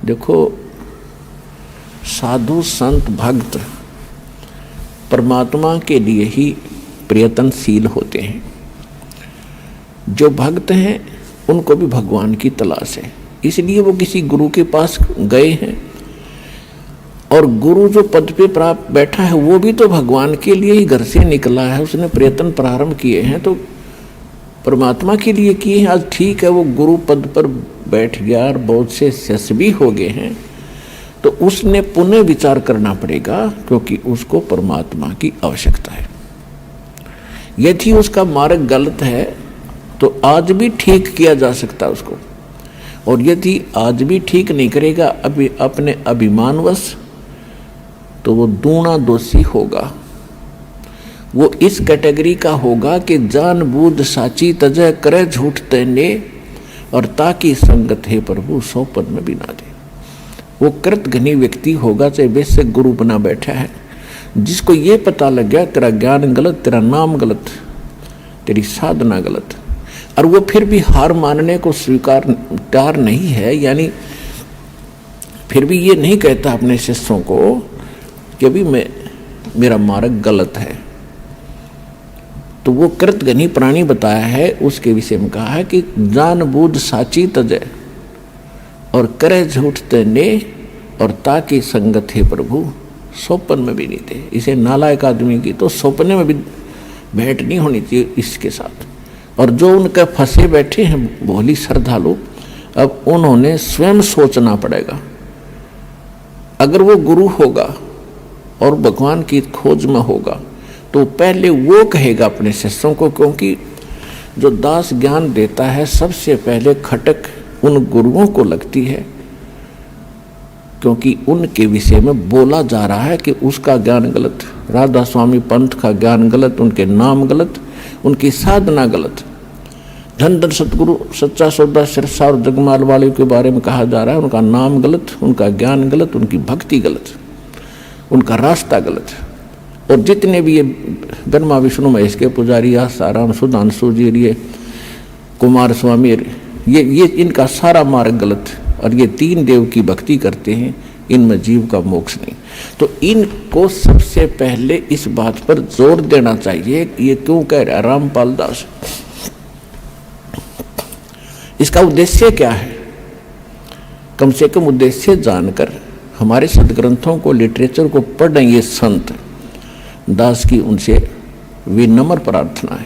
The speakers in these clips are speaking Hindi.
देखो, साधु संत भक्त परमात्मा के लिए ही प्रयत्नशील होते हैं। जो भक्त हैं उनको भी भगवान की तलाश है, इसलिए वो किसी गुरु के पास गए हैं। और गुरु जो पद पे प्राप्त बैठा है वो भी तो भगवान के लिए ही घर से निकला है, उसने प्रयत्न प्रारंभ किए हैं तो परमात्मा के लिए किए हैं। आज ठीक है वो गुरु पद पर बैठ गया और बहुत से यशस्वी हो गए हैं, तो उसने पुनः विचार करना पड़ेगा, क्योंकि उसको परमात्मा की आवश्यकता है। यदि उसका मार्ग गलत है तो आज भी ठीक किया जा सकता है उसको, और यदि आज भी ठीक नहीं करेगा अभी अपने अभिमानवश, तो वो दूना दोषी होगा। वो इस कैटेगरी का होगा कि जानबूझ साची तजय करे झूठ तने, और ताकि संगत है प्रभु सौ पद में भी ना दे। वो कृतघ्नी व्यक्ति होगा, चाहे वैसे गुरु बना बैठा है, जिसको ये पता लग गया तेरा ज्ञान गलत, तेरा नाम गलत, तेरी साधना गलत, और वो फिर भी हार मानने को स्वीकार तैयार नहीं है, यानी फिर भी ये नहीं कहता अपने शिष्यों को कि अभी मेरा मार्ग गलत है, तो वो कृतघ्नी प्राणी बताया है। उसके विषय में कहा है कि जानबूझ साची तजय और करे झूठ तने, और ताकि संगत है प्रभु सौपन में भी नहीं थे। इसे नालायक आदमी की तो सौपने में भी भेंट नहीं होनी चाहिए इसके साथ। और जो उनके फंसे बैठे हैं भोली श्रद्धालु, अब उन्होंने स्वयं सोचना पड़ेगा। अगर वो गुरु होगा और भगवान की खोज में होगा तो पहले वो कहेगा अपने शिष्यों को, क्योंकि जो दास ज्ञान देता है सबसे पहले खटक उन गुरुओं को लगती है, क्योंकि उनके विषय में बोला जा रहा है कि उसका ज्ञान गलत, राधा स्वामी पंथ का ज्ञान गलत, उनके नाम गलत, उनकी साधना गलत। धन धन सतगुरु सच्चा सौदा सिरसा और जगमाल वाले के बारे में कहा जा रहा है, उनका नाम गलत, उनका ज्ञान गलत, उनकी भक्ति गलत, उनका रास्ता गलत। और जितने भी ये ब्रह्मा विष्णु महेश के पुजारी, आसाराम सुधांशु जी, ये कुमार स्वामी, ये इनका सारा मार्ग गलत, और ये तीन देव की भक्ति करते हैं, इनमें जीव का मोक्ष नहीं। तो इनको सबसे पहले इस बात पर जोर देना चाहिए। ये क्यों कह रहा है रामपाल दास, इसका उद्देश्य क्या है? कम से कम उद्देश्य जानकर हमारे सदग्रंथों को, लिटरेचर को पढ़ रहे ये संत दास की उनसे विनम्र प्रार्थना है,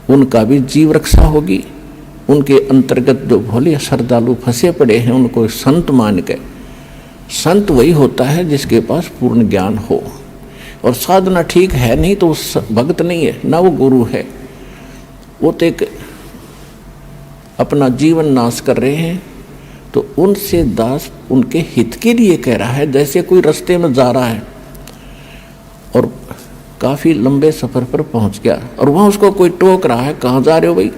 उनका भी जीव रक्षा होगी। उनके अंतर्गत जो भोले श्रद्धालु फंसे पड़े हैं उनको संत मान के, संत वही होता है जिसके पास पूर्ण ज्ञान हो और साधना ठीक है, नहीं तो भक्त नहीं है, ना वो गुरु है। वो तो एक अपना जीवन नाश कर रहे हैं। तो उनसे दास उनके हित के लिए कह रहा है। जैसे कोई रास्ते में जा रहा है और काफ़ी लंबे सफ़र पर पहुंच गया और वहाँ उसको कोई टोक रहा है, कहाँ जा रहे हो भाई,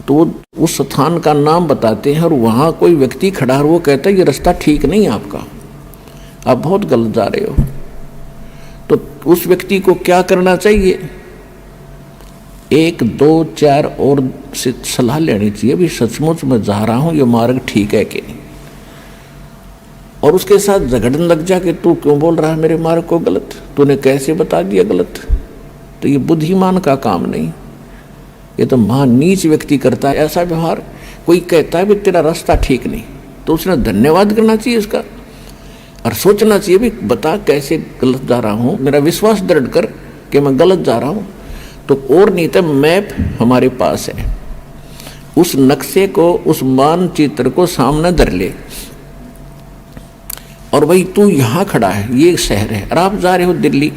तो वो उस स्थान का नाम बताते हैं और वहाँ कोई व्यक्ति खड़ा है, वो कहता है ये रास्ता ठीक नहीं है आपका, आप बहुत गलत जा रहे हो। तो उस व्यक्ति को क्या करना चाहिए? 1, 2, 4 और से सलाह लेनी चाहिए, भी सचमुच मैं जा रहा हूँ, ये मार्ग ठीक है कि नहीं। और उसके साथ झगड़ने लग जा कि तू क्यों बोल रहा है मेरे मार्ग को गलत, तूने कैसे बता दिया गलत। तो ये बुद्धिमान का काम नहीं, ये तो महान नीच व्यक्ति करता है ऐसा व्यवहार। कोई कहता है भी तेरा रास्ता ठीक नहीं, तो उसने धन्यवाद करना चाहिए उसका और सोचना चाहिए भी बता कैसे गलत जा रहा हूँ, मेरा विश्वास दृढ़ कर कि मैं गलत जा रहा हूँ। तो और नहीं तो मैप हमारे पास है, उस नक्शे को, उस मानचित्र को सामने धर ले और भाई तू यहाँ खड़ा है, ये शहर है, और आप जा रहे हो दिल्ली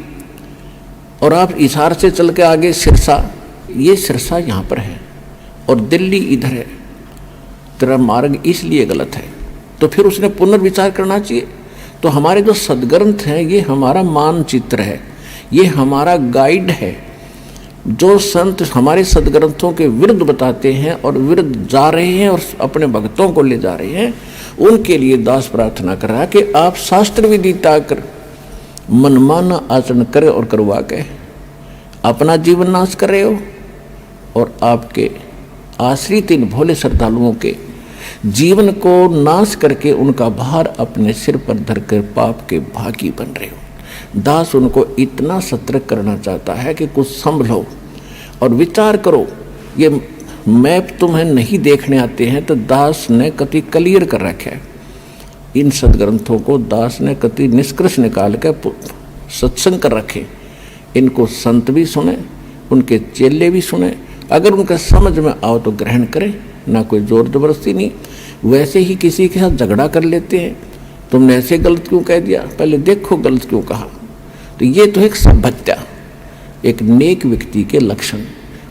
और आप हिसार से चल के आगे सिरसा, ये सिरसा यहाँ पर है और दिल्ली इधर है, तेरा मार्ग इसलिए गलत है। तो फिर उसने पुनर्विचार करना चाहिए। तो हमारे जो सदग्रंथ हैं ये हमारा मानचित्र है, ये हमारा गाइड है। जो संत हमारे सदग्रंथों के विरुद्ध बताते हैं और विरुद्ध जा रहे हैं और अपने भक्तों को ले जा रहे हैं, उनके लिए दास प्रार्थना कर रहा है कि आप शास्त्र विदिता कर मनमाना आचरण करे और करवा के अपना जीवन नाश कर रहे हो और आपके आश्रित इन भोले श्रद्धालुओं के जीवन को नाश करके उनका भार अपने सिर पर धरकर पाप के भागी बन रहे हो। दास उनको इतना सतर्क करना चाहता है कि कुछ संभलो और विचार करो। ये मैप तुम्हें नहीं देखने आते हैं तो दास ने कति क्लियर कर रखा है। इन सदग्रंथों को दास ने कति निष्कर्ष निकाल कर सत्संग कर रखे। इनको संत भी सुने, उनके चेले भी सुने, अगर उनका समझ में आओ तो ग्रहण करें, ना कोई जोर जबरदस्ती नहीं। वैसे ही किसी के साथ झगड़ा कर लेते हैं, तुमने ऐसे गलत क्यों कह दिया, पहले देखो गलत क्यों कहा। तो ये तो एक सभ्यता, एक नेक व्यक्ति के लक्षण।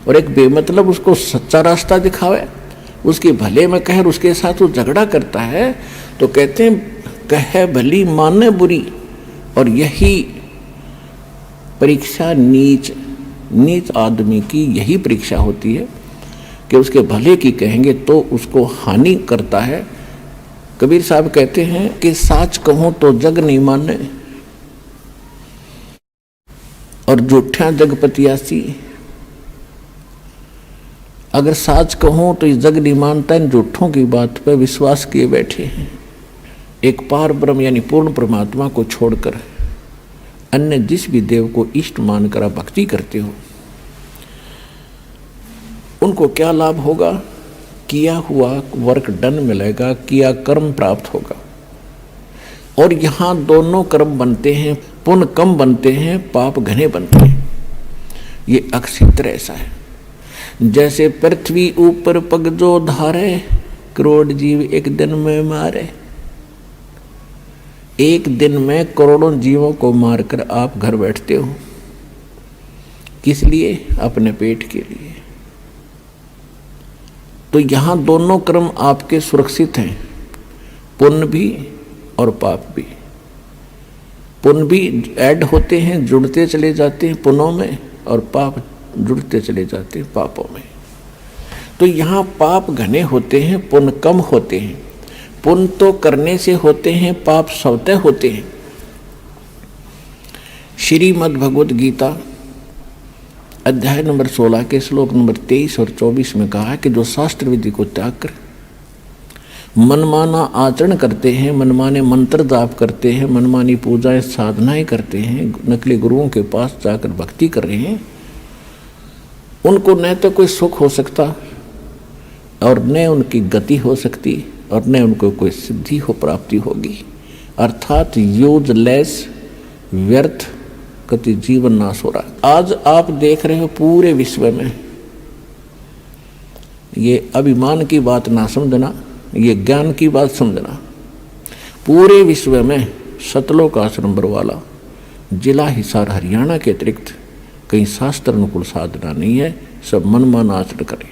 और एक बेमतलब उसको सच्चा रास्ता दिखावे, उसके भले में कहे, उसके साथ वो झगड़ा करता है तो कहते हैं कहे भली माने बुरी। और यही परीक्षा नीच आदमी की यही परीक्षा होती है कि उसके भले की कहेंगे तो उसको हानि करता है। कबीर साहब कहते हैं कि साच कहूं तो जग नहीं माने और झूठा जग पतियासी। अगर साच कहूं तो ये जग नहीं मानता, इन झूठों की बात पर विश्वास किए बैठे हैं। एक पार ब्रह्म यानी पूर्ण परमात्मा को छोड़कर अन्य जिस भी देव को इष्ट मानकर आप भक्ति करते हो, उनको क्या लाभ होगा? किया हुआ वर्क डन मिलेगा, किया कर्म प्राप्त होगा। और यहाँ दोनों कर्म बनते हैं, पुण्य कम बनते हैं, पाप घने बनते हैं। ये अक्षित्र ऐसा है। जैसे पृथ्वी ऊपर पग जो धारे, करोड़ जीव एक दिन में मारे। एक दिन में करोड़ों जीवों को मारकर आप घर बैठते हो, किस लिए? अपने पेट के लिए। तो यहां दोनों कर्म आपके सुरक्षित हैं, पुण्य भी और पाप भी। पुण्य भी ऐड होते हैं, जुड़ते चले जाते हैं पुण्यों में, और पाप जुड़ते चले जाते हैं पापों में। तो यहाँ पाप घने होते हैं, पुण्य कम होते हैं। पुण्य तो करने से होते हैं, पाप स्वतः होते हैं। श्रीमद् भगवद गीता अध्याय नंबर 16 के श्लोक नंबर 23 और 24 में कहा है कि जो शास्त्र विधि को त्याग कर मनमाना आचरण करते हैं, मनमाने मंत्र जाप करते हैं, मनमानी पूजाएं साधनाएं करते हैं, नकली गुरुओं के पास जाकर भक्ति कर रहे हैं, उनको न तो कोई सुख हो सकता और न उनकी गति हो सकती और न उनको कोई सिद्धि हो, प्राप्ति होगी। अर्थात यूजलेस, व्यर्थ कति जीवन नाश हो रहा। आज आप देख रहे हो पूरे विश्व में, ये अभिमान की बात ना समझना, ये ज्ञान की बात समझना। पूरे विश्व में सतलोक आश्रम बरवाला जिला हिसार हरियाणा के अतिरिक्त कहीं शास्त्र अनुकूल साधना नहीं है। सब मनमाना आचरण करें।